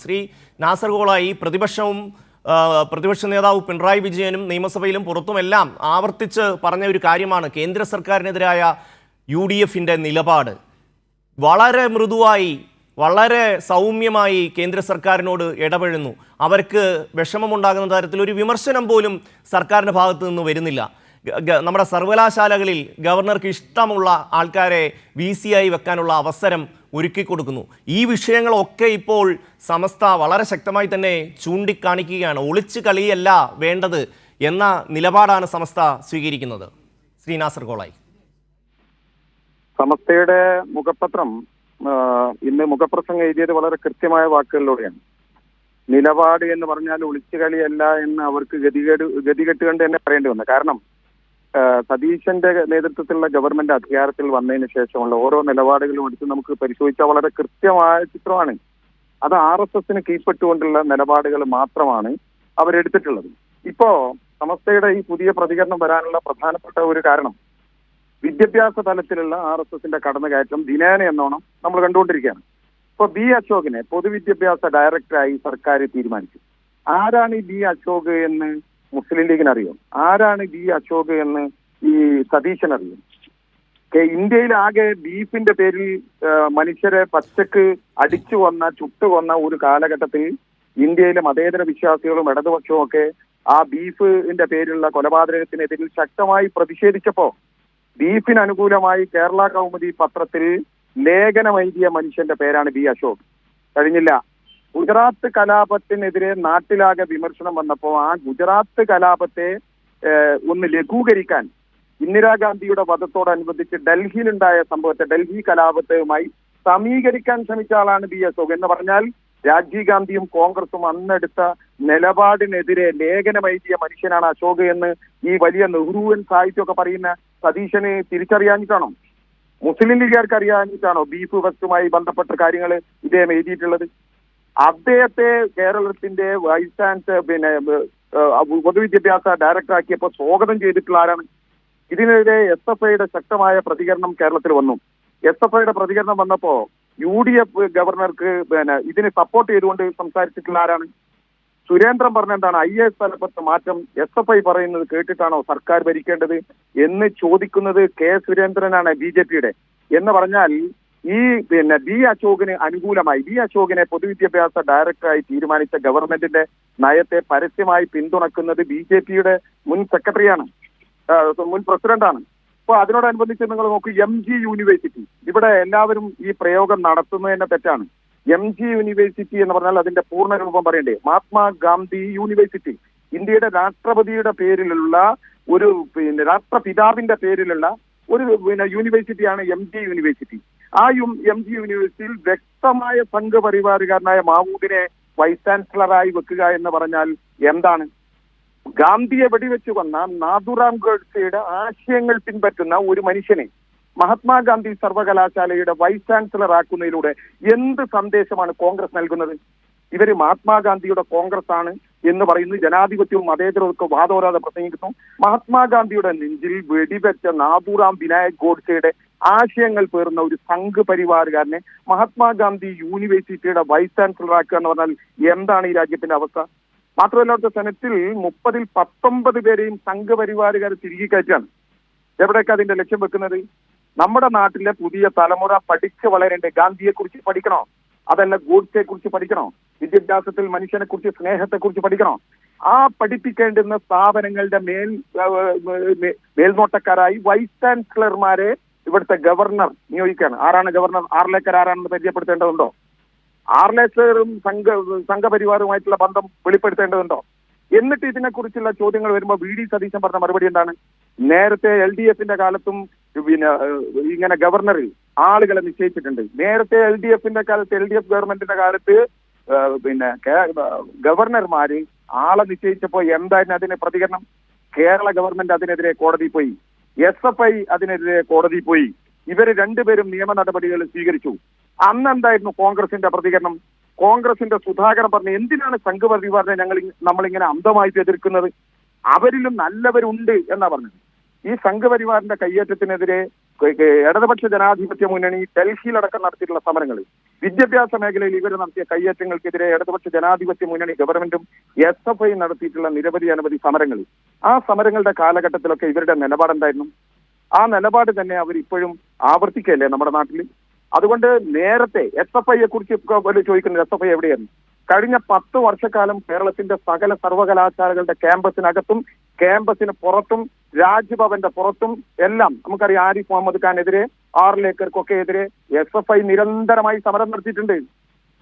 ശ്രീ നാസർ കോളായി പ്രതിപക്ഷ നേതാവ് പിണറായി വിജയനും നിയമസഭയിലും പുറത്തുമെല്ലാം ആവർത്തിച്ച് പറഞ്ഞ ഒരു കാര്യമാണ് കേന്ദ്ര സർക്കാരിനെതിരായ UDFന്റെ നിലപാട്. വളരെ മൃദുവായി വളരെ സൗമ്യമായി കേന്ദ്ര സർക്കാരിനോട് ഇടപെടുന്നു. അവർക്ക് വിഷമമുണ്ടാകുന്ന തരത്തിൽ ഒരു വിമർശനം പോലും സർക്കാരിൻ്റെ ഭാഗത്തു നിന്ന് വരുന്നില്ല. നമ്മുടെ സർവകലാശാലകളിൽ ഗവർണർക്ക് ഇഷ്ടമുള്ള ആൾക്കാരെ VC ആയി വെക്കാനുള്ള അവസരം ഒരുക്കി കൊടുക്കുന്നു. ഈ വിഷയങ്ങളൊക്കെ ഇപ്പോൾ സമസ്ത വളരെ ശക്തമായി തന്നെ ചൂണ്ടിക്കാണിക്കുകയാണ്. ഒളിച്ചു കളിയല്ല വേണ്ടത് എന്ന നിലപാടാണ് സമസ്ത സ്വീകരിക്കുന്നത്. ശ്രീ നാസർ കോളായി, സമസ്തയുടെ മുഖപത്രം ഇന്ന് മുഖപ്രസംഗം എഴുതിയത് വളരെ കൃത്യമായ വാക്കുകളിലൂടെയാണ്. നിലപാട് എന്ന് പറഞ്ഞാൽ ഒളിച്ചു കളിയല്ല എന്ന് അവർക്ക് ഗതികെട്ടുകൊണ്ട് തന്നെ പറയേണ്ടി വന്നു. കാരണം സതീശന്റെ നേതൃത്വത്തിലുള്ള ഗവൺമെന്റ് അധികാരത്തിൽ വന്നതിന് ശേഷമുള്ള ഓരോ നിലപാടുകളും എടുത്ത് നമുക്ക് പരിശോധിച്ചാൽ വളരെ കൃത്യമായ ചിത്രമാണ്. അത് RSSന് കീഴ്പ്പെട്ടുകൊണ്ടുള്ള നിലപാടുകൾ മാത്രമാണ് അവരെടുത്തിട്ടുള്ളത്. ഇപ്പോ സമസ്തയുടെ ഈ പുതിയ പ്രതികരണം വരാനുള്ള പ്രധാനപ്പെട്ട ഒരു കാരണം വിദ്യാഭ്യാസ തലത്തിലുള്ള RSSന്റെ കടന്നുകയറ്റം ദിനേന എന്നോണം നമ്മൾ കണ്ടുകൊണ്ടിരിക്കുകയാണ്. ഇപ്പൊ B. അശോകിനെ പൊതുവിദ്യാഭ്യാസ ഡയറക്ടറായി സർക്കാർ തീരുമാനിച്ചു. ആരാണ് ഈ B. അശോക് എന്ന് മുസ്ലിം ലീഗിന് അറിയും. ആരാണ് B. അശോക് എന്ന് ഈ സതീശൻ അറിയും. ഇന്ത്യയിൽ ആകെ ബീഫിന്റെ പേരിൽ മനുഷ്യരെ പച്ചക്ക് അടിച്ചു കൊന്ന ചുട്ടുകൊന്ന ഒരു കാലഘട്ടത്തിൽ ഇന്ത്യയിലെ മതേതര വിശ്വാസികളും ഇടതുപക്ഷവും ഒക്കെ ആ ബീഫിന്റെ പേരിലുള്ള കൊലപാതകത്തിനെതിരിൽ ശക്തമായി പ്രതിഷേധിച്ചപ്പോ ബീഫിന് അനുകൂലമായി കേരള കൗമുദി പത്രത്തിൽ ലേഖനം എഴുതിയ മനുഷ്യന്റെ പേരാണ് B. അശോക്. കഴിഞ്ഞില്ല. ഗുജറാത്ത് കലാപത്തിനെതിരെ നാട്ടിലാകെ വിമർശനം വന്നപ്പോൾ ആ ഗുജറാത്ത് കലാപത്തെ ഒന്ന് ലഘൂകരിക്കാൻ ഇന്ദിരാഗാന്ധിയുടെ വധത്തോടനുബന്ധിച്ച് ഡൽഹിയിലുണ്ടായ സംഭവത്തെ ഡൽഹി കലാപത്തുമായി സമീകരിക്കാൻ ശ്രമിച്ച ആളാണ് B. അശോക്. എന്ന് പറഞ്ഞാൽ രാജീവ് ഗാന്ധിയും കോൺഗ്രസും അന്നെടുത്ത നിലപാടിനെതിരെ ലേഖനം എഴുതിയ മനുഷ്യനാണ് അശോക് എന്ന് ഈ വലിയ നെഹ്റുവൻ സാഹിത്യമൊക്കെ പറയുന്ന സതീശന് തിരിച്ചറിയാഞ്ഞിട്ടാണോ? മുസ്ലിം ലീഗുകാർക്ക് അറിയാഞ്ഞിട്ടാണോ ബീഫ് ഫെസ്റ്റുമായി ബന്ധപ്പെട്ട കാര്യങ്ങൾ ഇദ്ദേഹം എഴുതിയിട്ടുള്ളത്? അദ്ദേഹത്തെ കേരളത്തിന്റെ വൈസ് ചാൻസലർ പൊതുവിദ്യാഭ്യാസ ഡയറക്ടറാക്കിയപ്പോൾ സ്വാഗതം ചെയ്തിട്ടുള്ള ആരാണ്? ഇതിനെതിരെ SFIയുടെ ശക്തമായ പ്രതികരണം കേരളത്തിൽ വന്നു. SFIയുടെ പ്രതികരണം വന്നപ്പോ UDF ഗവർണർക്ക് ഇതിന് സപ്പോർട്ട് ചെയ്തുകൊണ്ട് സംസാരിച്ചിട്ടുള്ള ആരാണ്? സുരേന്ദ്രൻ പറഞ്ഞെന്താണ് IAS തലപ്പത്ത് മാറ്റം SFI പറയുന്നത് കേട്ടിട്ടാണോ സർക്കാർ ഭരിക്കേണ്ടത് എന്ന് ചോദിക്കുന്നത് K. സുരേന്ദ്രനാണ് BJPയുടെ. എന്ന് പറഞ്ഞാൽ ഈ B. അശോകിന് അനുകൂലമായി B. അശോകിനെ പൊതുവിദ്യാഭ്യാസ ഡയറക്ടറായി തീരുമാനിച്ച ഗവൺമെന്റിന്റെ നയത്തെ പരസ്യമായി പിന്തുണക്കുന്നത് BJPയുടെ മുൻ സെക്രട്ടറിയാണ്, മുൻ പ്രസിഡന്റാണ്. അപ്പൊ അതിനോടനുബന്ധിച്ച് നിങ്ങൾ നോക്കൂ, MG യൂണിവേഴ്സിറ്റി, ഇവിടെ എല്ലാവരും ഈ പ്രയോഗം നടത്തുന്നതിനെ തെറ്റാണ്. MG യൂണിവേഴ്സിറ്റി എന്ന് പറഞ്ഞാൽ അതിന്റെ പൂർണ്ണ രൂപം പറയണ്ടേ? മഹാത്മാഗാന്ധി യൂണിവേഴ്സിറ്റി. ഇന്ത്യയുടെ രാഷ്ട്രപതിയുടെ പേരിലുള്ള ഒരു രാഷ്ട്രപിതാവിന്റെ പേരിലുള്ള ഒരു യൂണിവേഴ്സിറ്റിയാണ് MG യൂണിവേഴ്സിറ്റി. ആ MG യൂണിവേഴ്സിറ്റിയിൽ വ്യക്തമായ സംഘപരിവാറുകാരനായ മാവൂദിനെ വൈസ് ചാൻസലറായി വെക്കുക എന്ന് പറഞ്ഞാൽ എന്താണ്? ഗാന്ധിയെ വെടിവെച്ച് കൊന്ന നാഥുറാം ഗോഡ്സെയുടെ ആശയങ്ങൾ പിൻപറ്റുന്ന ഒരു മനുഷ്യനെ മഹാത്മാഗാന്ധി സർവകലാശാലയുടെ വൈസ് ചാൻസലർ ആക്കുന്നതിലൂടെ എന്ത് സന്ദേശമാണ് കോൺഗ്രസ് നൽകുന്നത്? ഇവര് മഹാത്മാഗാന്ധിയുടെ കോൺഗ്രസ് ആണ് എന്ന് പറയുന്നു, ജനാധിപത്യവും മതേതരവും വാദോരാതെ പ്രസംഗിക്കുന്നു. മഹാത്മാഗാന്ധിയുടെ നെഞ്ചിൽ വെടിവെച്ച നാഥുറാം വിനായക് ഗോഡ്സെയുടെ ആശയങ്ങൾ പേറുന്ന ഒരു സംഘ് പരിവാറുകാരനെ മഹാത്മാഗാന്ധി യൂണിവേഴ്സിറ്റിയുടെ വൈസ് ചാൻസലർ ആക്കുക എന്ന് പറഞ്ഞാൽ എന്താണ് ഈ രാജ്യത്തിന്റെ അവസ്ഥ? മാത്രമല്ല അവിടുത്തെ സെനറ്റിൽ 30-ൽ 19 പേരെയും സംഘപരിവാറുകാർ തിരികെ കയറ്റാണ്. എവിടേക്ക് അതിന്റെ ലക്ഷ്യം വെക്കുന്നത്? നമ്മുടെ നാട്ടിലെ പുതിയ തലമുറ പഠിച്ച് വളരേണ്ട ഗാന്ധിയെ കുറിച്ച് പഠിക്കണോ? അതല്ല ഗോഡ്സെയെ കുറിച്ച് പഠിക്കണോ? വിദ്യാഭ്യാസത്തിൽ മനുഷ്യനെ കുറിച്ച് സ്നേഹത്തെ കുറിച്ച് പഠിക്കണോ? ആ പഠിപ്പിക്കേണ്ടുന്ന സ്ഥാപനങ്ങളുടെ മേൽനോട്ടക്കാരായി വൈസ് ചാൻസലർമാരെ ഇവിടുത്തെ ഗവർണർ നിയോഗിക്കുകയാണ്. ആരാണ് ഗവർണർ? ആർലേക്കർ ആരാണെന്ന് പരിചയപ്പെടുത്തേണ്ടതുണ്ടോ? ആർലേക്കറും സംഘപരിവാറുമായിട്ടുള്ള ബന്ധം വെളിപ്പെടുത്തേണ്ടതുണ്ടോ? എന്നിട്ട് ഇതിനെക്കുറിച്ചുള്ള ചോദ്യങ്ങൾ വരുമ്പോൾ VD സതീശൻ പറഞ്ഞ മറുപടി എന്താണ്? നേരത്തെ LDFന്റെ കാലത്തും ഇങ്ങനെ ഗവർണറിൽ ആളുകളെ നിശ്ചയിച്ചിട്ടുണ്ട്. നേരത്തെ LDFന്റെ കാലത്ത് LDF ഗവൺമെന്റിന്റെ കാലത്ത് ഗവർണർമാര് ആളെ നിശ്ചയിച്ചപ്പോ എന്തായിരുന്നു അതിന് പ്രതികരണം? കേരള ഗവൺമെന്റ് അതിനെതിരെ കോടതി പോയി, SFI അതിനെതിരെ കോടതി പോയി. ഇവര് രണ്ടുപേരും നിയമ നടപടികൾ സ്വീകരിച്ചു. അന്ന് എന്തായിരുന്നു കോൺഗ്രസിന്റെ പ്രതികരണം? കോൺഗ്രസിന്റെ സുധാകരൻ പറഞ്ഞു, എന്തിനാണ് സംഘപരിവാറിനെ നമ്മളിങ്ങനെ അന്ധമായിട്ട് എതിർക്കുന്നത്? അവരിലും നല്ലവരുണ്ട് എന്നാ പറഞ്ഞത്. ഈ സംഘപരിവാറിന്റെ കയ്യേറ്റത്തിനെതിരെ ഇടതുപക്ഷ ജനാധിപത്യ മുന്നണി ഡൽഹിയിലടക്കം നടത്തിയിട്ടുള്ള സമരങ്ങൾ വിദ്യാഭ്യാസ മേഖലയിൽ ഇവർ നടത്തിയ കയ്യേറ്റങ്ങൾക്കെതിരെ ഇടതുപക്ഷ ജനാധിപത്യ മുന്നണി ഗവൺമെന്റും SFI നടത്തിയിട്ടുള്ള അനവധി സമരങ്ങൾ, ആ സമരങ്ങളുടെ കാലഘട്ടത്തിലൊക്കെ ഇവരുടെ നിലപാടെന്തായിരുന്നു? ആ നിലപാട് തന്നെ അവർ ഇപ്പോഴും ആവർത്തിക്കല്ലേ നമ്മുടെ നാട്ടിൽ. അതുകൊണ്ട് നേരത്തെ SFIയെ കുറിച്ച് ചോദിക്കുന്നത് SFI എവിടെയായിരുന്നു? കഴിഞ്ഞ 10 വർഷക്കാലം കേരളത്തിന്റെ സകല സർവകലാശാലകളുടെ ക്യാമ്പസിനകത്തും ക്യാമ്പസിന് പുറത്തും രാജ്ഭവന്റെ പുറത്തും എല്ലാം നമുക്കറിയാം ആരിഫ് മുഹമ്മദ് ഖാനെതിരെ, ആർലേക്കർക്കൊക്കെ എതിരെ SFI നിരന്തരമായി സമരം നടത്തിയിട്ടുണ്ട്.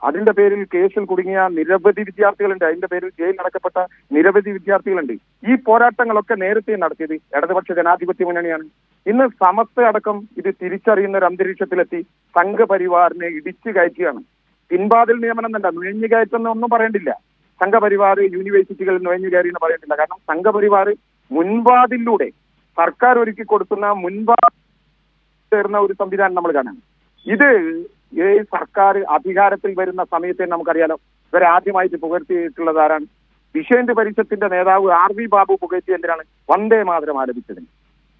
അതിന്റെ പേരിൽ കേസിൽ കുടുങ്ങിയ നിരവധി വിദ്യാർത്ഥികളുണ്ട്. അതിന്റെ പേരിൽ ജയിലിൽ അടക്കപ്പെട്ട നിരവധി വിദ്യാർത്ഥികളുണ്ട്. ഈ പോരാട്ടങ്ങളൊക്കെ നേരത്തെ നടത്തിയത് ഇടതുപക്ഷ ജനാധിപത്യ മുന്നണിയാണ്. ഇന്ന് സമസ്ത അടക്കം ഇത് തിരിച്ചറിയുന്ന ഒരു അന്തരീക്ഷത്തിലെത്തി സംഘപരിവാറിനെ ഇടിച്ചു കയറ്റുകയാണ്. പിൻവാതിൽ നിയമനം തന്നെ, നുഴഞ്ഞുകയറ്റം ഒന്നും പറയേണ്ടില്ല. സംഘപരിവാർ യൂണിവേഴ്സിറ്റികളിൽ നുഴഞ്ഞുകയറി എന്ന് പറയേണ്ടില്ല. കാരണം സംഘപരിവാർ മുൻവാതിലൂടെ സർക്കാർ ഒരുക്കി കൊടുക്കുന്ന മുൻവാതിൽ ചേർന്ന ഒരു സംവിധാനം നമ്മൾ കാണാം. ഇത് ഈ സർക്കാർ അധികാരത്തിൽ വരുന്ന സമയത്തെ നമുക്കറിയാലോ. ഇവരാദ്യമായിട്ട് പുകഴ്ത്തിയിട്ടുള്ളത് ആരാണ്? വിശ്വേന്ദ്ര പരിഷത്തിന്റെ നേതാവ് RV ബാബു പുകഴ്ത്തി എന്തിനാണ്? വന്ദേ മാതരം ആലപിച്ചതിന്.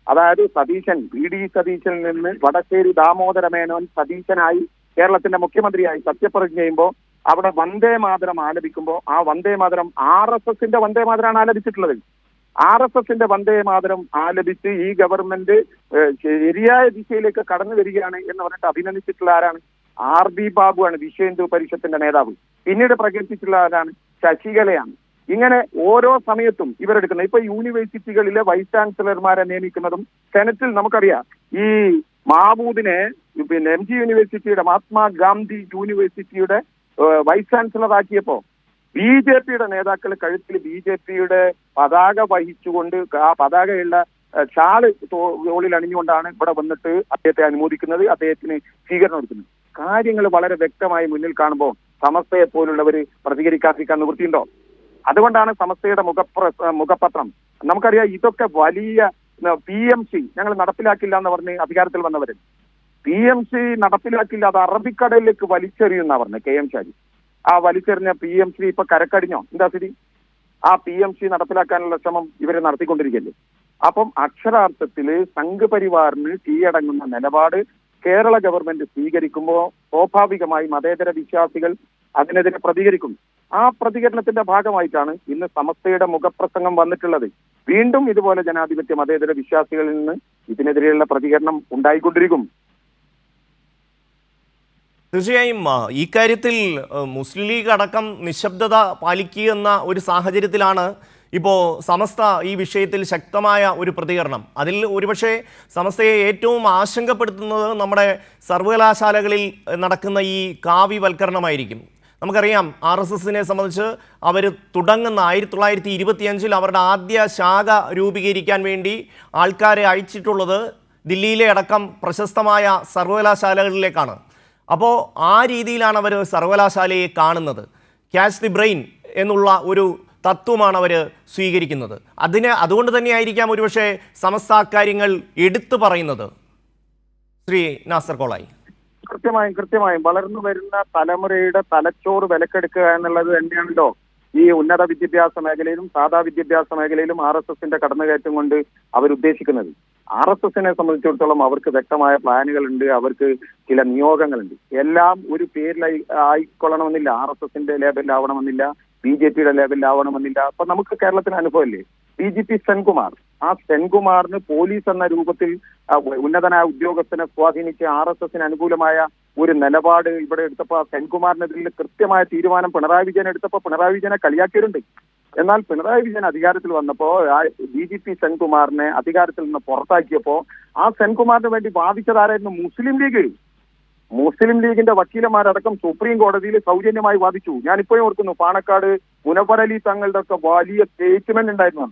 അതായത് സതീശൻ, VD സതീശനിൽ നിന്ന് വടശ്ശേരി ദാമോദര മേനോൻ സതീശനായി കേരളത്തിന്റെ മുഖ്യമന്ത്രിയായി സത്യപ്രതിജ്ഞ ചെയ്യുമ്പോൾ അവിടെ വന്ദേ മാതരം ആലപിക്കുമ്പോൾ ആ വന്ദേ മാതരം RSSന്റെ വന്ദേ മാതരമാണ് ആലപിച്ചിട്ടുള്ളത്. RSSന്റെ വന്ദേ മാതരം ആലപിച്ച് ഈ ഗവൺമെന്റ് ശരിയായ ദിശയിലേക്ക് കടന്നു വരികയാണ് എന്ന് പറഞ്ഞിട്ട് അഭിനന്ദിച്ചിട്ടുള്ള ആരാണ്? RV ബാബു ആണ്, വിശ്വേന്ദ്ര പരിഷത്തിന്റെ നേതാവ്. പിന്നീട് പ്രകടിപ്പിച്ചിട്ടുള്ള ആരാണ്? ശശികലയാണ്. ഇങ്ങനെ ഓരോ സമയത്തും ഇവരെടുക്കുന്നത്. ഇപ്പൊ യൂണിവേഴ്സിറ്റികളിലെ വൈസ് ചാൻസലർമാരെ നിയമിക്കുന്നതും സെനറ്റിൽ നമുക്കറിയാം. ഈ മാവൂദിനെ MG യൂണിവേഴ്സിറ്റിയുടെ, മഹാത്മാഗാന്ധി യൂണിവേഴ്സിറ്റിയുടെ വൈസ് ചാൻസലർ ആക്കിയപ്പോ BJPയുടെ നേതാക്കൾ കഴുത്തിൽ BJPയുടെ പതാക വഹിച്ചുകൊണ്ട് ആ പതാകയുള്ള ഷാള് തോളിൽ അണിഞ്ഞുകൊണ്ടാണ് ഇവിടെ വന്നിട്ട് അദ്ദേഹത്തെ അനുമോദിക്കുന്നത്, അദ്ദേഹത്തിന് സ്വീകരണം കൊടുക്കുന്നത്. കാര്യങ്ങൾ വളരെ വ്യക്തമായി മുന്നിൽ കാണുമ്പോൾ സമസ്തയെ പോലുള്ളവർ പ്രതികരിക്കാതിരിക്കാൻ നിവൃത്തിയുണ്ടോ? അതുകൊണ്ടാണ് സമസ്തയുടെ മുഖപത്രം. നമുക്കറിയാം ഇതൊക്കെ വലിയ PMC ഞങ്ങൾ നടപ്പിലാക്കില്ല എന്ന് പറഞ്ഞ് അധികാരത്തിൽ വന്നവര്. PMC നടപ്പിലാക്കില്ല, അത് അറബിക്കടലിലേക്ക് വലിച്ചെറിയുന്ന പറഞ്ഞത് KM ഷാജി. ആ വലിച്ചെറിഞ്ഞ PMC ഇപ്പൊ കരക്കടിഞ്ഞോ? എന്താ സ്ഥിതി? ആ PMC നടപ്പിലാക്കാനുള്ള ശ്രമം ഇവര് നടത്തിക്കൊണ്ടിരിക്കല്ലേ. അപ്പം അക്ഷരാർത്ഥത്തില് സംഘപരിവാറിന് കീഴടങ്ങുന്ന നിലപാട് കേരള ഗവൺമെന്റ് സ്വീകരിക്കുമ്പോൾ സ്വാഭാവികമായി മതേതര വിശ്വാസികൾ അതിനെതിരെ പ്രതികരിക്കും. ആ പ്രതികരണത്തിന്റെ ഭാഗമായിട്ടാണ് ഇന്ന് സമസ്തയുടെ മുഖപ്രസംഗം വന്നിട്ടുള്ളത്. വീണ്ടും ഇതുപോലെ ജനാധിപത്യ മതേതര വിശ്വാസികളിൽ നിന്ന് ഇതിനെതിരെയുള്ള പ്രതികരണം ഉണ്ടായിക്കൊണ്ടിരിക്കും. തീർച്ചയായും ഈ കാര്യത്തിൽ മുസ്ലിം ലീഗ് അടക്കം നിശബ്ദത പാലിക്കുക എന്ന ഒരു സാഹചര്യത്തിലാണ് ഇപ്പോൾ സമസ്ത ഈ വിഷയത്തിൽ ശക്തമായ ഒരു പ്രതികരണം. അതിൽ ഒരുപക്ഷെ സമസ്തയെ ഏറ്റവും ആശങ്കപ്പെടുത്തുന്നത് നമ്മുടെ സർവകലാശാലകളിൽ നടക്കുന്ന ഈ കാവ്യവൽക്കരണമായിരിക്കും. നമുക്കറിയാം RSSനെ സംബന്ധിച്ച് അവർ തുടങ്ങുന്ന 1925 അവരുടെ ആദ്യ ശാഖ രൂപീകരിക്കാൻ വേണ്ടി ആൾക്കാരെ അയച്ചിട്ടുള്ളത് ദില്ലിയിലെ അടക്കം പ്രശസ്തമായ സർവകലാശാലകളിലേക്കാണ്. അപ്പോൾ ആ രീതിയിലാണ് അവർ സർവകലാശാലയെ കാണുന്നത്. ക്യാച്ച് ദി ബ്രെയിൻ എന്നുള്ള ഒരു തത്വമാണ് അവർ സ്വീകരിക്കുന്നത്. അതുകൊണ്ട് തന്നെയായിരിക്കാം ഒരുപക്ഷെ സമസ്ത കാര്യങ്ങൾ എടുത്തു പറയുന്നത്. ശ്രീ നാസർ കോളായി, കൃത്യമായും വളർന്നു വരുന്ന തലമുറയുടെ തലച്ചോറ് വിലക്കെടുക്കുക എന്നുള്ളത് തന്നെയാണല്ലോ ഈ ഉന്നത വിദ്യാഭ്യാസ മേഖലയിലും സാധാ വിദ്യാഭ്യാസ മേഖലയിലും RSSന്റെ കടന്നുകയറ്റം കൊണ്ട് അവരുദ്ദേശിക്കുന്നത്. RSSനെ സംബന്ധിച്ചിടത്തോളം അവർക്ക് വ്യക്തമായ പ്ലാനുകളുണ്ട്, അവർക്ക് ചില നിയോഗങ്ങളുണ്ട്. എല്ലാം ഒരു പേരിലായി ആയിക്കൊള്ളണമെന്നില്ല. RSSന്റെ ലേബലിലാവണമെന്നില്ല, BJPയുടെ ലേബലിലാവണമെന്നില്ല. അപ്പൊ നമുക്ക് കേരളത്തിന് അനുഭവമല്ലേ DGP സെൻകുമാർ. ആ സെൻകുമാറിന് പോലീസ് എന്ന രൂപത്തിൽ ഉന്നതനായ ഉദ്യോഗസ്ഥനെ സ്വാധീനിച്ച് RSSന് അനുകൂലമായ ഒരു നിലപാട് ഇവിടെ എടുത്തപ്പോൾ സെൻകുമാറിനെതിരെ കൃത്യമായ തീരുമാനം പിണറായി വിജയൻ എടുത്തപ്പോൾ പിണറായി വിജയനെ കളിയാക്കിയിട്ടുണ്ട്. എന്നാൽ പിണറായി വിജയൻ അധികാരത്തിൽ വന്നപ്പോൾ DGP സെൻകുമാറിനെ അധികാരത്തിൽ നിന്ന് പുറത്താക്കിയപ്പോൾ ആ സെൻകുമാറിന് വേണ്ടി വാദിച്ചതാരായിരുന്നു? മുസ്ലിം ലീഗിന്റെ വക്കീലന്മാരടക്കം സുപ്രീം കോടതിയിൽ സൗജന്യമായി വാദിച്ചു. ഞാനിപ്പോഴും ഓർക്കുന്നു, പാണക്കാട് മുനവർ അലി തങ്ങളുടെ ഒക്കെ വലിയ സ്റ്റേറ്റ്മെന്റ് ഉണ്ടായിരുന്നു.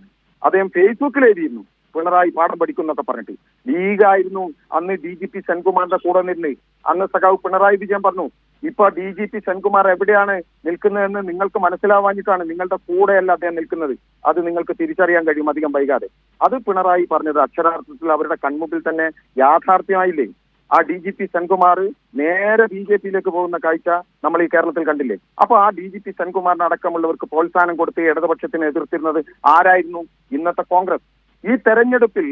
അദ്ദേഹം ഫേസ്ബുക്കിൽ എഴുതിയിരുന്നു പിണറായി പാഠം പഠിക്കുന്നൊക്കെ പറഞ്ഞിട്ട്. ലീഗായിരുന്നു അന്ന് DGP സെൻകുമാറിന്റെ കൂടെ നിന്ന്. അന്ന് സഖാവ് പിണറായി വിജയൻ പറഞ്ഞു, ഇപ്പൊ DGP സെൻകുമാർ എവിടെയാണ് നിൽക്കുന്നതെന്ന് നിങ്ങൾക്ക് മനസ്സിലാവാഞ്ഞിട്ടാണ്, നിങ്ങളുടെ കൂടെയല്ല അദ്ദേഹം നിൽക്കുന്നത്, അത് നിങ്ങൾക്ക് തിരിച്ചറിയാൻ കഴിയും അധികം വൈകാതെ. അത് പിണറായി പറഞ്ഞത് അക്ഷരാർത്ഥത്തിൽ അവരുടെ കൺമുമ്പിൽ തന്നെ യാഥാർത്ഥ്യമായില്ലേ? ആ DGP സെൻകുമാർ നേരെ BJPയിലേക്ക് പോകുന്ന കാഴ്ച നമ്മൾ ഈ കേരളത്തിൽ കണ്ടില്ലേ? അപ്പൊ ആ DGP സെൻകുമാറിന് അടക്കമുള്ളവർക്ക് പ്രോത്സാഹനം കൊടുത്ത് ഇടതുപക്ഷത്തിനെ എതിർത്തിരുന്നത് ആരായിരുന്നു? ഇന്നത്തെ കോൺഗ്രസ്. ഈ തെരഞ്ഞെടുപ്പിൽ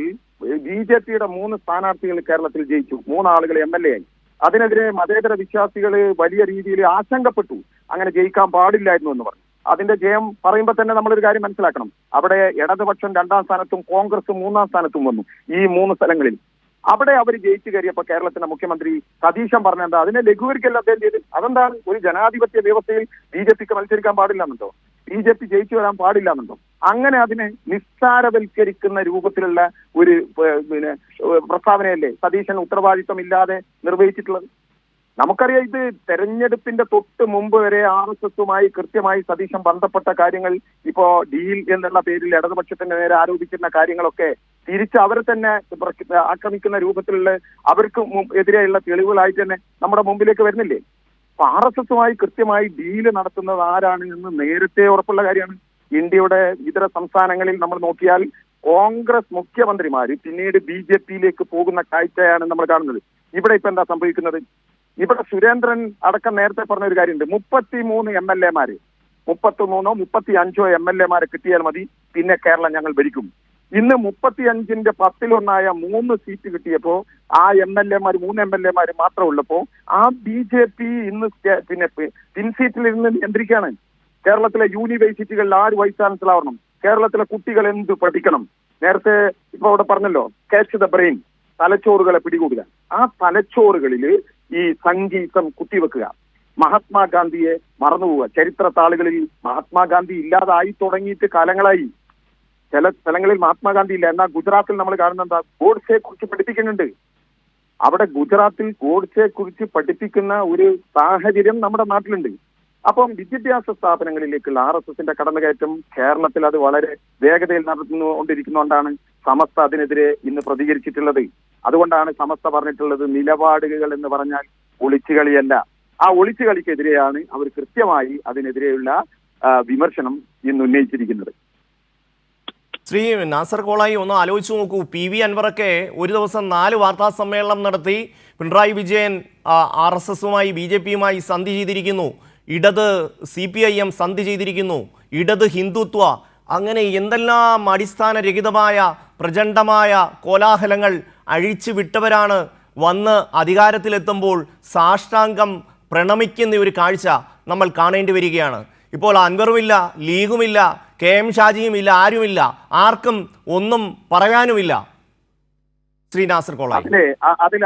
BJPയുടെ 3 സ്ഥാനാർത്ഥികൾ കേരളത്തിൽ ജയിച്ചു, 3 ആളുകൾ MLA ആയി. അതിനെതിരെ മതേതര വിശ്വാസികൾ വലിയ രീതിയിൽ ആശങ്കപ്പെട്ടു. അങ്ങനെ ജയിക്കാൻ പാടില്ലായിരുന്നു എന്ന് പറഞ്ഞു. അതിന്റെ ജയം പറയുമ്പോൾ തന്നെ നമ്മളൊരു കാര്യം മനസ്സിലാക്കണം. അവിടെ ഇടതുപക്ഷം 2ാം സ്ഥാനത്തും കോൺഗ്രസ് 3ാം സ്ഥാനത്തും വന്നു. ഈ 3 സ്ഥലങ്ങളിൽ അവിടെ അവർ ജയിച്ചു കയറിയപ്പോൾ കേരളത്തിന്റെ മുഖ്യമന്ത്രി സതീശൻ പറഞ്ഞെന്താ അതിനെ ലഘൂകരിക്കല്ല അദ്ദേഹം ചെയ്ത്. അതെന്താണ്? ഒരു ജനാധിപത്യ വ്യവസ്ഥയിൽ BJPക്ക് മത്സരിക്കാൻ പാടില്ലെന്നുണ്ടോ? BJP ജയിച്ചു വരാൻ പാടില്ലെന്നുണ്ടോ? അങ്ങനെ അതിനെ നിസ്സാരവൽക്കരിക്കുന്ന രൂപത്തിലുള്ള ഒരു പ്രസ്താവനയല്ലേ സതീശൻ ഉത്തരവാദിത്വമില്ലാതെ നിർവഹിച്ചിട്ടുള്ളത്? നമുക്കറിയാം, ഇത് തെരഞ്ഞെടുപ്പിന്റെ തൊട്ട് മുമ്പ് വരെ RSSുമായി കൃത്യമായി സതീശൻ ബന്ധപ്പെട്ട കാര്യങ്ങൾ, ഇപ്പോ ഡീൽ എന്നുള്ള പേരിൽ ഇടതുപക്ഷത്തിന്റെ നേരെ ആരോപിക്കുന്ന കാര്യങ്ങളൊക്കെ തിരിച്ച് അവർ തന്നെ ആക്രമിക്കുന്ന രൂപത്തിലുള്ള അവർക്ക് എതിരെയുള്ള തെളിവുകളായിട്ട് തന്നെ നമ്മുടെ മുമ്പിലേക്ക് വരുന്നില്ലേ? അപ്പൊ RSSുമായി കൃത്യമായി ഡീല് നടത്തുന്നത് ആരാണ് എന്ന് നേരത്തെ ഉറപ്പുള്ള കാര്യമാണ്. ഇന്ത്യയുടെ ഇതര സംസ്ഥാനങ്ങളിൽ നമ്മൾ നോക്കിയാൽ കോൺഗ്രസ് മുഖ്യമന്ത്രിമാര് പിന്നീട് BJPയിലേക്ക് പോകുന്ന കാഴ്ചയാണ് നമ്മൾ കാണുന്നത്. ഇവിടെ ഇപ്പൊ എന്താ സംഭവിക്കുന്നത്? ഇവിടെ സുരേന്ദ്രൻ അടക്കം നേരത്തെ പറഞ്ഞ ഒരു കാര്യമുണ്ട്. 33 MLA-മാര്, 33ഓ 35ഓ MLA-മാരെ കിട്ടിയാൽ മതി, പിന്നെ കേരളം ഞങ്ങൾ ഭരിക്കും. ഇന്ന് 35ന്റെ 10-1 3 സീറ്റ് കിട്ടിയപ്പോ ആ MLA-മാര് 3 MLA-മാര് മാത്രം ഉള്ളപ്പോ ആ BJP ഇന്ന് പിന്നെ പിൻസീറ്റിൽ ഇരുന്ന് നിയന്ത്രിക്കുകയാണ്. കേരളത്തിലെ യൂണിവേഴ്സിറ്റികളിൽ 6 വൈസ് ചാൻസലർ ആവണം. കേരളത്തിലെ കുട്ടികൾ എന്ത് പഠിക്കണം? നേരത്തെ ഇപ്പൊ അവിടെ പറഞ്ഞല്ലോ, ക്യാച്ച് ദ ബ്രെയിൻ, തലച്ചോറുകളെ പിടികൂടുക. ആ തലച്ചോറുകളിൽ ഈ സംഗീതം കുത്തിവെക്കുക, മഹാത്മാഗാന്ധിയെ മറന്നുപോവുക. ചരിത്ര താളുകളിൽ മഹാത്മാഗാന്ധി ഇല്ലാതായി തുടങ്ങിയിട്ട് കാലങ്ങളായി. ചില സ്ഥലങ്ങളിൽ മഹാത്മാഗാന്ധി ഇല്ല. എന്നാൽ ഗുജറാത്തിൽ നമ്മൾ കാണുന്ന എന്താ? ഗോഡ്സെയെ കുറിച്ച് പഠിപ്പിക്കുന്നുണ്ട്. അവിടെ ഗുജറാത്തിൽ ഗോഡ്സെയെ കുറിച്ച് പഠിപ്പിക്കുന്ന ഒരു സാഹചര്യം നമ്മുടെ നാട്ടിലുണ്ട്. അപ്പം വിദ്യാഭ്യാസ സ്ഥാപനങ്ങളിലേക്കുള്ള RSSന്റെ കടന്നുകയറ്റം കേരളത്തിൽ അത് വളരെ വേഗതയിൽ നടന്നുകൊണ്ടിരിക്കുന്നതുകൊണ്ടാണ് സമസ്ത അതിനെതിരെ ഇന്ന് പ്രതികരിച്ചിട്ടുള്ളത്. അതുകൊണ്ടാണ് സമസ്ത പറഞ്ഞിട്ടുള്ളത്, നിലപാടുകൾ എന്ന് പറഞ്ഞാൽ ഒളിച്ചുകളിയല്ല. ആ ഒളിച്ചുകളിക്കെതിരെയാണ് അവർ കൃത്യമായി അതിനെതിരെയുള്ള വിമർശനം ഇന്ന് ഉന്നയിച്ചിരിക്കുന്നത്. ശ്രീ നാസർ കോളായി ഒന്ന് ആലോചിച്ച് നോക്കൂ. PV അൻവറൊക്കെ ഒരു ദിവസം 4 വാർത്താ സമ്മേളനം നടത്തി പിണറായി വിജയൻ RSSുമായി BJPയുമായി സന്ധി ചെയ്തിരിക്കുന്നു, ഇടത് CPIM സന്ധി ചെയ്തിരിക്കുന്നു, ഇടത് ഹിന്ദുത്വ, അങ്ങനെ എന്തെല്ലാം അടിസ്ഥാനരഹിതമായ പ്രചണ്ഡമായ കോലാഹലങ്ങൾ അഴിച്ചു വിട്ടവരാണ് വന്ന് അധികാരത്തിലെത്തുമ്പോൾ സാഷ്ടാംഗം പ്രണമിക്കുന്ന ഒരു കാഴ്ച നമ്മൾ കാണേണ്ടി വരികയാണ്. ഇപ്പോൾ അൻവറുമില്ല, ലീഗുമില്ല, KM ഷാജിയുമില്ല, ആരുമില്ല, ആർക്കും ഒന്നും പറയാനുമില്ല. ശ്രീ നാസർ കോളായി,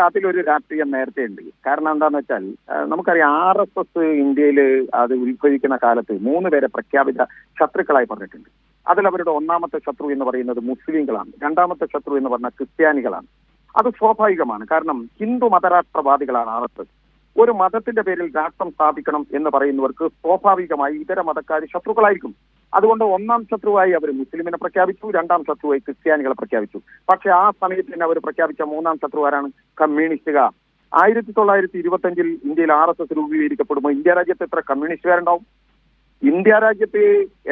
അതിലൊരു രാഷ്ട്രീയം നേരത്തെ ഉണ്ട്. കാരണം എന്താന്ന് വെച്ചാൽ നമുക്കറിയാം, RSS ഇന്ത്യയിൽ അത് ഉത്ഭവിക്കുന്ന കാലത്ത് 3 പേരെ പ്രഖ്യാപിത ശത്രുക്കളായി പറഞ്ഞിട്ടുണ്ട്. അതിലവരുടെ 1ാമത്തെ ശത്രു എന്ന് പറയുന്നത് മുസ്ലിങ്ങളാണ്, 2ാമത്തെ ശത്രു എന്ന് പറഞ്ഞാൽ ക്രിസ്ത്യാനികളാണ്. അത് സ്വാഭാവികമാണ്. കാരണം ഹിന്ദു മതരാഷ്ട്രവാദികളാണ് RSS. ഒരു മതത്തിന്റെ പേരിൽ രാഷ്ട്രം സ്ഥാപിക്കണം എന്ന് പറയുന്നവർക്ക് സ്വാഭാവികമായി ഇതര മതക്കാർ ശത്രുക്കളായിരിക്കും. അതുകൊണ്ട് 1ാം ശത്രുവായി അവർ മുസ്ലിമിനെ പ്രഖ്യാപിച്ചു, 2ാം ശത്രുവായി ക്രിസ്ത്യാനികളെ പ്രഖ്യാപിച്ചു. പക്ഷെ ആ സമയത്ത് തന്നെ അവർ പ്രഖ്യാപിച്ച 3ാം ശത്രു ആരാണ്? കമ്മ്യൂണിസ്റ്റുകാർ. 1925 ഇന്ത്യയിൽ RSS രൂപീകരിക്കപ്പെടുമ്പോൾ ഇന്ത്യ രാജ്യത്ത് എത്ര കമ്മ്യൂണിസ്റ്റുകാരുണ്ടാവും? ഇന്ത്യ രാജ്യത്ത്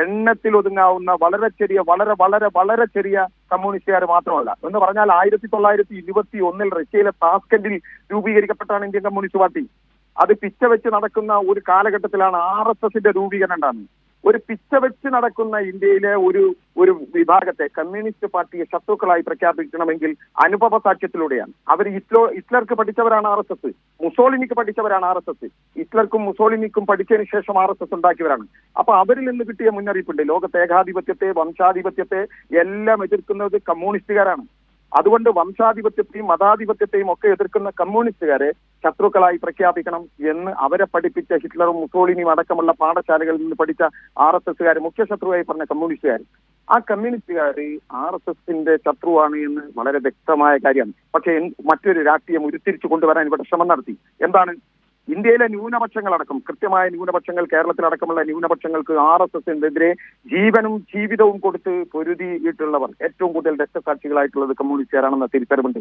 എണ്ണത്തിൽ ഒതുങ്ങാവുന്ന വളരെ ചെറിയ കമ്മ്യൂണിസ്റ്റുകാർ മാത്രമല്ല. എന്ന് പറഞ്ഞാൽ 1921 റഷ്യയിലെ താസ്കന്റിൽ രൂപീകരിക്കപ്പെട്ടാണ് ഇന്ത്യൻ കമ്മ്യൂണിസ്റ്റ് പാർട്ടി. അത് പിച്ച വെച്ച് നടക്കുന്ന ഒരു കാലഘട്ടത്തിലാണ് RSSന്റെ രൂപീകരണം ഉണ്ടാകുന്നത്. ഒരു പിച്ച വെച്ച് നടക്കുന്ന ഇന്ത്യയിലെ ഒരു വിഭാഗത്തെ കമ്മ്യൂണിസ്റ്റ് പാർട്ടിയെ ശത്രുക്കളായി പ്രഖ്യാപിക്കണമെങ്കിൽ അനുഭവ സാക്ഷ്യത്തിലൂടെയാണ്. അവർ ഹിറ്റ്ലർക്ക് പഠിച്ചവരാണ് RSS, മുസോളിനിക്ക് പഠിച്ചവരാണ് RSS. ഹിറ്റ്ലർക്കും മുസോളിനിക്കും പഠിച്ചതിന് ശേഷം RSS ഉണ്ടാക്കിയവരാണ്. അപ്പൊ അവരിൽ നിന്ന് കിട്ടിയ മുന്നറിയിപ്പുണ്ട്. ലോകത്തെ ഏകാധിപത്യത്തെ, വംശാധിപത്യത്തെ എല്ലാം എതിർക്കുന്നത് കമ്മ്യൂണിസ്റ്റുകാരാണ്. അതുകൊണ്ട് വംശാധിപത്യത്തെയും മതാധിപത്യത്തെയും ഒക്കെ എതിർക്കുന്ന കമ്മ്യൂണിസ്റ്റുകാരെ ശത്രുക്കളായി പ്രഖ്യാപിക്കണം എന്ന് അവരെ പഠിപ്പിച്ച ഹിറ്റ്ലറും മുസോളിനിയും അടക്കമുള്ള പാഠശാലകളിൽ നിന്ന് പഠിച്ച RSSകാർ മുഖ്യ ശത്രുവായി പറഞ്ഞ കമ്മ്യൂണിസ്റ്റുകാർ. ആ കമ്മ്യൂണിസ്റ്റുകാർ RSSന്റെ ശത്രുവാണ് എന്ന് വളരെ വ്യക്തമായ കാര്യമാണ്. പക്ഷെ മറ്റൊരു രാഷ്ട്രീയം ഉരുത്തിരിച്ചു കൊണ്ടുവരാൻ ഇവിടെ ശ്രമം നടത്തി. എന്താണ്? ഇന്ത്യയിലെ ന്യൂനപക്ഷങ്ങളടക്കം, കൃത്യമായ ന്യൂനപക്ഷങ്ങൾ, കേരളത്തിലടക്കമുള്ള ന്യൂനപക്ഷങ്ങൾക്ക് RSSനെതിരെ ജീവനും ജീവിതവും കൊടുത്ത് പൊരുതിയിട്ടുള്ളവർ, ഏറ്റവും കൂടുതൽ രക്തസാക്ഷികളായിട്ടുള്ളത് കമ്മ്യൂണിസ്റ്റുകാരാണെന്ന തിരിച്ചറിവുണ്ട്.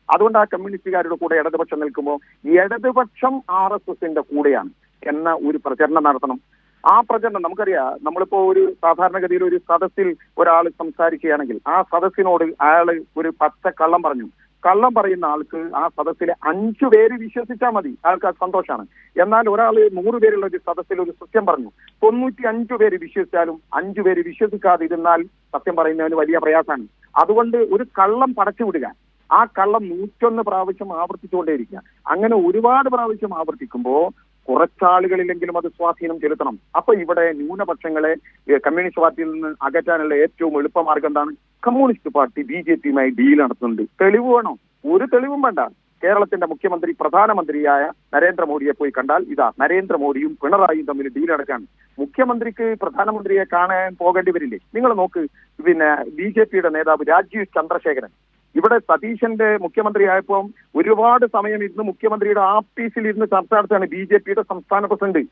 അതുകൊണ്ട് ആ കമ്മ്യൂണിസ്റ്റുകാരുടെ കൂടെ ഇടതുപക്ഷം നിൽക്കുമ്പോൾ ഇടതുപക്ഷം RSSന്റെ കൂടെയാണ് എന്ന ഒരു പ്രചരണം നടത്തണം. ആ പ്രചരണം നമുക്കറിയാം. നമ്മളിപ്പോ ഒരു സാധാരണഗതിയിൽ ഒരു സദസ്സിൽ ഒരാൾ സംസാരിക്കുകയാണെങ്കിൽ ആ സദസ്സിനോട് അയാൾ ഒരു പച്ച കള്ളം പറഞ്ഞു. കള്ളം പറയുന്ന ആൾക്ക് ആ സദസ്സിലെ 5 പേര് വിശ്വസിച്ചാൽ മതി, ആൾക്ക് സന്തോഷമാണ്. എന്നാൽ ഒരാൾ 100 പേരുള്ള ഒരു സദസ്സിൽ ഒരു സത്യം പറഞ്ഞു, 95 പേര് വിശ്വസിച്ചാലും 5 പേര് വിശ്വസിക്കാതിരുന്നാൽ സത്യം പറയുന്നതിന് വലിയ പ്രയാസമാണ്. അതുകൊണ്ട് ഒരു കള്ളം പടച്ചുവിടുക, ആ കള്ളം 101 പ്രാവശ്യം ആവർത്തിച്ചുകൊണ്ടേയിരിക്കുക. അങ്ങനെ ഒരുപാട് പ്രാവശ്യം ആവർത്തിക്കുമ്പോൾ കുറച്ചാളുകളിലെങ്കിലും അത് സ്വാധീനം ചെലുത്തണം. അപ്പൊ ഇവിടെ ന്യൂനപക്ഷങ്ങളെ കമ്മ്യൂണിസ്റ്റ് പാർട്ടിയിൽ നിന്ന് അകറ്റാനുള്ള ഏറ്റവും എളുപ്പമാർഗം എന്താണ്? കമ്മ്യൂണിസ്റ്റ് പാർട്ടി BJP-യുമായി ഡീൽ നടത്തുന്നുണ്ട്. തെളിവ് വേണോ? ഒരു തെളിവും വേണ്ട. കേരളത്തിന്റെ മുഖ്യമന്ത്രി പ്രധാനമന്ത്രിയായ നരേന്ദ്രമോദിയെ പോയി കണ്ടാൽ ഇതാ നരേന്ദ്രമോദിയും പിണറായിയും തമ്മിൽ ഡീൽ നടക്കാണ്. മുഖ്യമന്ത്രിക്ക് പ്രധാനമന്ത്രിയെ കാണാൻ പോകേണ്ടി വരില്ലേ? നിങ്ങൾ നോക്ക്, BJP-യുടെ നേതാവ് രാജീവ് ചന്ദ്രശേഖരൻ ഇവിടെ സതീശന്റെ മുഖ്യമന്ത്രിയായപ്പോൾ ഒരുപാട് സമയം ഇരുന്ന് മുഖ്യമന്ത്രിയുടെ ആഫീസിൽ ഇരുന്ന് ചർച്ച നടത്തുകയാണ് BJP-യുടെ സംസ്ഥാന പ്രസിഡന്റ്.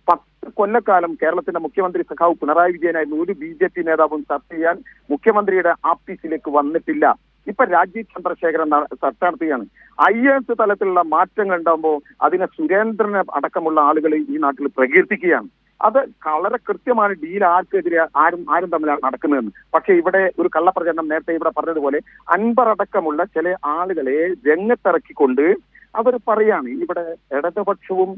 10 കൊല്ലക്കാലം കേരളത്തിന്റെ മുഖ്യമന്ത്രി സഖാവ് പിണറായി വിജയനായിരുന്നു. ഒരു BJP നേതാവും ചർച്ച ചെയ്യാൻ മുഖ്യമന്ത്രിയുടെ ആഫീസിലേക്ക് വന്നിട്ടില്ല. ഇപ്പൊ രാജീവ് ചന്ദ്രശേഖരൻ ചർച്ച നടത്തുകയാണ്. IAS തലത്തിലുള്ള മാറ്റങ്ങൾ ഉണ്ടാകുമ്പോൾ അതിനെ സുരേന്ദ്രനെ അടക്കമുള്ള ആളുകൾ ഈ നാട്ടിൽ പ്രകീർത്തിക്കുകയാണ്. അത് വളരെ കൃത്യമാണ് ഡീൽ ആർക്കെതിരെ ആരും തമ്മിലാണ് നടക്കുന്നതെന്ന്. പക്ഷെ ഇവിടെ ഒരു കള്ളപ്രചരണം നേരത്തെ ഇവിടെ പറഞ്ഞതുപോലെ അൻവർ അടക്കമുള്ള ചില ആളുകളെ രംഗത്തിറക്കിക്കൊണ്ട് അവർ പറയാണ് ഇവിടെ ഇടതുപക്ഷവും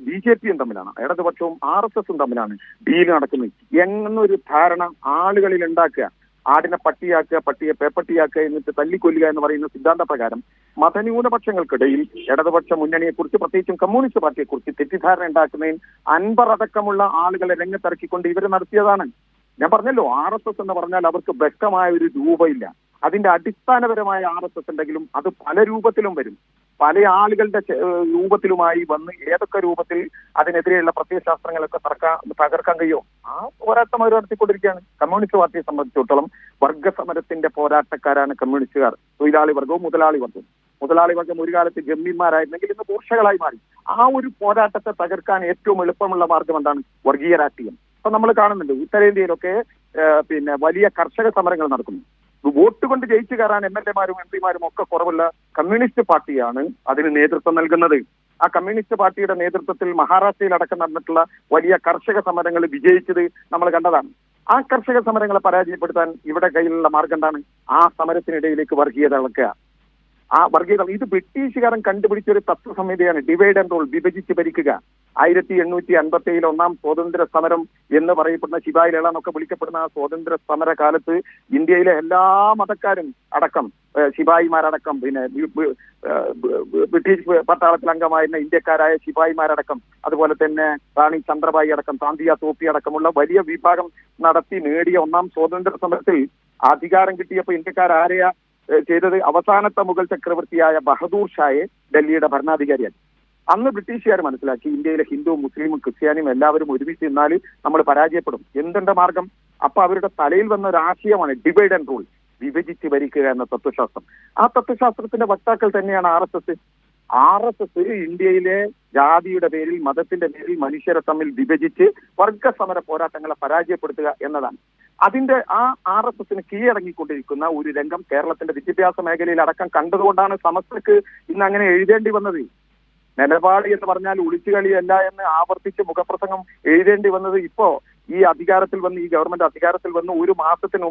BJP-യും തമ്മിലാണ്, ഇടതുപക്ഷവും RSS-ഉം തമ്മിലാണ് ഡീൽ നടക്കുന്നത് എന്നൊരു ധാരണ ആളുകളിൽ ഉണ്ടാക്കുക. ആടിനെ പട്ടിയാക്കുക, പട്ടിയെ പേപ്പട്ടിയാക്കുക, എന്നിട്ട് തല്ലിക്കൊല്ലുക എന്ന് പറയുന്ന സിദ്ധാന്ത പ്രകാരം മതന്യൂനപക്ഷങ്ങൾക്കിടയിൽ ഇടതുപക്ഷ മുന്നണിയെക്കുറിച്ച് പ്രത്യേകിച്ചും കമ്മ്യൂണിസ്റ്റ് പാർട്ടിയെക്കുറിച്ച് തെറ്റിദ്ധാരണ ഉണ്ടാക്കുന്നതിന് അൻവർ അടക്കമുള്ള ആളുകളെ രംഗത്തിറക്കിക്കൊണ്ട് ഇവർ നടത്തിയതാണ്. ഞാൻ പറഞ്ഞല്ലോ, RSS എന്ന് പറഞ്ഞാൽ അവർക്ക് വ്യക്തമായ ഒരു രൂപമില്ല. അതിന്റെ അടിസ്ഥാനപരമായ RSS ഉണ്ടെങ്കിലും അത് പല രൂപത്തിലും വരും. പല ആളുകളുടെ രൂപത്തിലുമായി വന്ന് ഏതൊക്കെ രൂപത്തിൽ അതിനെതിരെയുള്ള പ്രത്യയശാസ്ത്രങ്ങളൊക്കെ തകർക്കാൻ കഴിയും ആ പോരാട്ടം അവർ നടത്തിക്കൊണ്ടിരിക്കുകയാണ്. കമ്മ്യൂണിസ്റ്റ് പാർട്ടിയെ സംബന്ധിച്ചിടത്തോളം വർഗസമരത്തിന്റെ പോരാട്ടക്കാരാണ് കമ്മ്യൂണിസ്റ്റുകാർ. തൊഴിലാളി വർഗവും മുതലാളി വർഗം ഒരു കാലത്ത് ജന്മിമാരായിരുന്നെങ്കിൽ ഇന്ന് മൂർഷകളായി മാറി. ആ ഒരു പോരാട്ടത്തെ തകർക്കാൻ ഏറ്റവും എളുപ്പമുള്ള മാർഗം എന്താണ്? വർഗീയ രാഷ്ട്രീയം. അപ്പൊ നമ്മൾ കാണുന്നുണ്ട് ഉത്തരേന്ത്യയിലൊക്കെ വലിയ കർഷക സമരങ്ങൾ നടക്കുന്നു. വോട്ട് കൊണ്ട് ജയിച്ചു കയറാൻ MLA-മാരും MP-മാരും ഒക്കെ കുറവുള്ള കമ്മ്യൂണിസ്റ്റ് പാർട്ടിയാണ് അതിന് നേതൃത്വം നൽകുന്നത്. ആ കമ്മ്യൂണിസ്റ്റ് പാർട്ടിയുടെ നേതൃത്വത്തിൽ മഹാരാഷ്ട്രയിൽ അടക്കം നടന്നിട്ടുള്ള വലിയ കർഷക സമരങ്ങൾ വിജയിച്ചത് നമ്മൾ കണ്ടതാണ്. ആ കർഷക സമരങ്ങളെ പരാജയപ്പെടുത്താൻ ഇവിടെ കയ്യിലുള്ള മാർഗം എന്താണ്? ആ സമരത്തിനിടയിലേക്ക് വർഗീയത ഇളക്കുക. ആ വർഗീയത ഇത് ബ്രിട്ടീഷുകാരൻ കണ്ടുപിടിച്ച ഒരു തത്വസംഹിതയാണ്. ഡിവൈഡ് ആൻഡ് റൂൾ, വിഭജിച്ച് ഭരിക്കുക. 1857 ഒന്നാം സ്വാതന്ത്ര്യ സമരം എന്ന് പറയപ്പെടുന്ന ശിപായി ലള എന്നൊക്കെ വിളിക്കപ്പെടുന്ന ആ സ്വാതന്ത്ര്യ സമര കാലത്ത് ഇന്ത്യയിലെ എല്ലാ മതക്കാരും അടക്കം, ശിപായിമാരടക്കം, ബ്രിട്ടീഷ് പട്ടാളത്തിൽ അംഗമായിരുന്ന ഇന്ത്യക്കാരായ ശിപായിമാരടക്കം, അതുപോലെ തന്നെ റാണി ചന്ദ്രബായി അടക്കം, താന്തിയ തോപ്പി അടക്കമുള്ള വലിയ വിഭാഗം നടത്തി നേടിയ ഒന്നാം സ്വാതന്ത്ര്യ സമരത്തിൽ അധികാരം കിട്ടിയപ്പോൾ ഇന്ത്യക്കാരാരെയാ ചെയ്തത്? അവസാനത്തെ മുഗൾ ചക്രവർത്തിയായ ബഹദൂർ ഷായെ ഡൽഹിയുടെ ഭരണാധികാരിയായി. അന്ന് ബ്രിട്ടീഷുകാർ മനസ്സിലാക്കി ഇന്ത്യയിലെ ഹിന്ദുവും മുസ്ലിമും ക്രിസ്ത്യാനിയും എല്ലാവരും ഒരുമിച്ച് നിന്നാൽ നമ്മൾ പരാജയപ്പെടും. എന്തുണ്ട് മാർഗം? അപ്പൊ അവരുടെ തലയിൽ വന്ന ഒരു ആശയമാണ് ഡിവൈഡ് ആൻഡ് റൂൾ, വിഭജിച്ച് ഭരിക്കുക എന്ന തത്വശാസ്ത്രം. ആ തത്വശാസ്ത്രത്തിന്റെ വക്താക്കൾ തന്നെയാണ് RSS. ഇന്ത്യയിലെ ജാതിയുടെ പേരിൽ, മതത്തിന്റെ പേരിൽ മനുഷ്യരെ തമ്മിൽ വിഭജിച്ച് വർഗസമര പോരാട്ടങ്ങളെ പരാജയപ്പെടുത്തുക എന്നതാണ്. അതിന്റെ ആ RSS-ന് കീഴടങ്ങിക്കൊണ്ടിരിക്കുന്ന ഒരു രംഗം കേരളത്തിന്റെ വിദ്യാഭ്യാസ മേഖലയിൽ അടക്കം കണ്ടതുകൊണ്ടാണ് സമസ്തക്ക് ഇന്ന് അങ്ങനെ എഴുതേണ്ടി വന്നത്. നിലപാട് എന്ന് പറഞ്ഞാൽ ഒളിച്ചുകളിയല്ല എന്ന് ആവർത്തിച്ച് മുഖപ്രസംഗം എഴുതേണ്ടി വന്നത് ഇപ്പോ ഈ ഗവൺമെന്റ് അധികാരത്തിൽ വന്ന് ഒരു മാസത്തിന്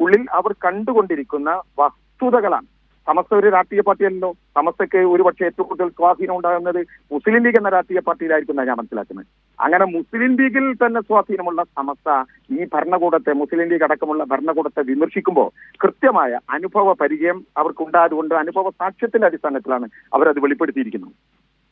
ഉള്ളിൽ അവർ കണ്ടുകൊണ്ടിരിക്കുന്ന വസ്തുതകളാണ്. സമസ്ത ഒരു രാഷ്ട്രീയ പാർട്ടിയല്ലോ. സമസ്തയ്ക്ക് ഒരുപക്ഷെ ഏറ്റവും കൂടുതൽ സ്വാധീനം ഉണ്ടാകുന്നത് മുസ്ലിം ലീഗ് എന്ന രാഷ്ട്രീയ പാർട്ടിയിലായിരിക്കും ഞാൻ മനസ്സിലാക്കുന്നത്. അങ്ങനെ മുസ്ലിം ലീഗിൽ തന്നെ സ്വാധീനമുള്ള സമസ്ത ഈ ഭരണകൂടത്തെ, മുസ്ലിം ലീഗ് അടക്കമുള്ള ഭരണകൂടത്തെ വിമർശിക്കുമ്പോൾ കൃത്യമായ അനുഭവ പരിചയം അവർക്കുണ്ടായതുകൊണ്ട് അനുഭവ സാക്ഷ്യത്തിന്റെ അടിസ്ഥാനത്തിലാണ് അവരത് വെളിപ്പെടുത്തിയിരിക്കുന്നത്.